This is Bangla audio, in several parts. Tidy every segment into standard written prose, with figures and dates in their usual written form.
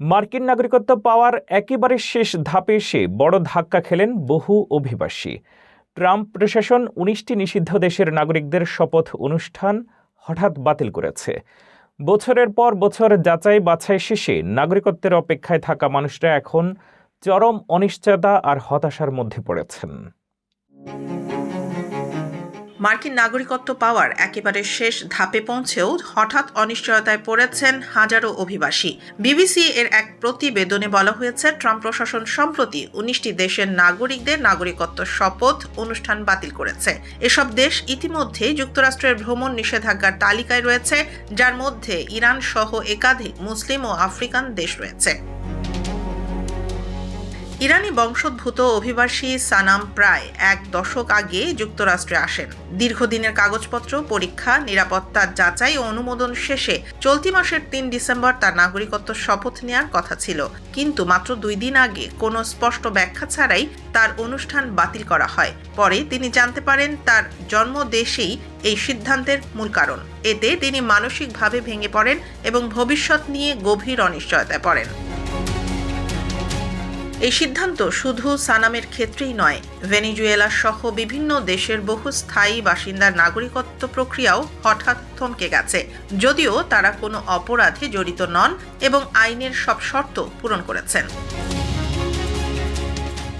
মার্কিন নাগরিকত্ব পাওয়ার একেবারে শেষ ধাপে এসে বড় ধাক্কা খেলেন বহু অভিবাসী। ট্রাম্প প্রশাসন ১৯টি নিষিদ্ধ দেশের নাগরিকদের শপথ অনুষ্ঠান হঠাৎ বাতিল করেছে। বছরের পর বছর যাচাই বাছাই শেষে নাগরিকত্বের অপেক্ষায় থাকা মানুষরা এখন চরম অনিশ্চয়তা আর হতাশার মধ্যে পড়েছেন। মার্কিন নাগরিকত্ব পাওয়ার একেবারে শেষ ধাপে পৌঁছেও হঠাৎ অনিশ্চয়তায় পড়েছেন হাজারো অভিবাসী। বিবিসি এর এক প্রতিবেদনে বলা হয়েছে, ট্রাম্প প্রশাসন সম্প্রতি ১৯টি দেশের নাগরিকদের নাগরিকত্ব শপথ অনুষ্ঠান বাতিল করেছে। এসব দেশ ইতিমধ্যেই যুক্তরাষ্ট্রের ভ্রমণ নিষেধাজ্ঞার তালিকায় রয়েছে, যার মধ্যে ইরান সহ একাধিক মুসলিম ও আফ্রিকান দেশ রয়েছে। ইরানি বংশোদ্ভূত অভিবাসী সানাম প্রায় ১ দশক আগে যুক্তরাষ্ট্রে আসেন। দীর্ঘদিনের কাগজপত্র পরীক্ষা, নিরাপত্তা যাচাই ও অনুমোদন শেষে চলতি মাসের ৩ ডিসেম্বর তার নাগরিকত্ব শপথ নেওয়ার কথা ছিল, কিন্তু মাত্র ২ দিন আগে কোনো স্পষ্ট ব্যাখ্যা ছাড়াই তার অনুষ্ঠান বাতিল করা হয়। পরে তিনি জানতে পারেন তার জন্মদেশেই এই সিদ্ধান্তের মূল কারণ। এতে তিনি মানসিকভাবে ভেঙে পড়েন এবং ভবিষ্যৎ নিয়ে গভীর অনিশ্চয়তায় পড়েন। এই সিদ্ধান্ত শুধু সানামের ক্ষেত্রেই নয়, ভেনেজুয়েলা সহ বিভিন্ন দেশের বহু স্থায়ী বাসিন্দার নাগরিকত্ব প্রক্রিয়াও হঠাৎ থমকে গেছে, যদিও তারা কোনো অপরাধে জড়িত নন এবং আইনের সব শর্ত পূরণ করেছেন।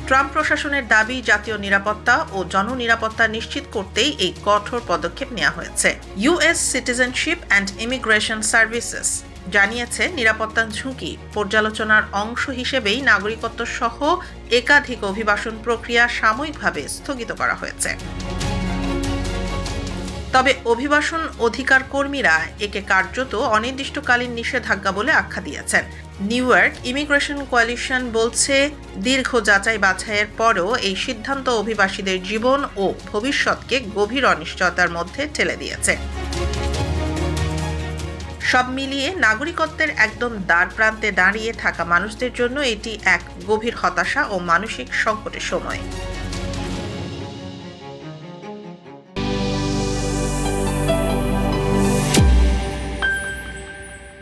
ট্রাম্প প্রশাসনের দাবি, জাতীয় নিরাপত্তা ও জননিরাপত্তা নিশ্চিত করতেই এই কঠোর পদক্ষেপ নেওয়া হয়েছে। US citizenship and immigration services জানিয়েছে, নিরাপত্তা ঝুঁকি পর্যালোচনার অংশ হিসেবেই নাগরিকত্ব সহ একাধিক অভিবাসন প্রক্রিয়া সাময়িকভাবে স্থগিত করা হয়েছে। তবে অভিবাসন অধিকার কর্মীরা একে কার্যত অনির্দিষ্টকালীন নিষেধাজ্ঞা বলে আখ্যা দিয়েছেন। নিউ ইয়র্ক ইমিগ্রেশন কোয়ালিশন বলছে, দীর্ঘ যাচাই বাছাইয়ের পরও এই সিদ্ধান্ত অভিবাসীদের জীবন ও ভবিষ্যৎকে গভীর অনিশ্চয়তার মধ্যে ঠেলে দিয়েছে। সব মিলিয়ে নাগরিকত্বের একদম দ্বার প্রান্তে দাঁড়িয়ে থাকা মানুষদের জন্য এটি এক গভীর হতাশা ও মানসিক সংকটের সময়।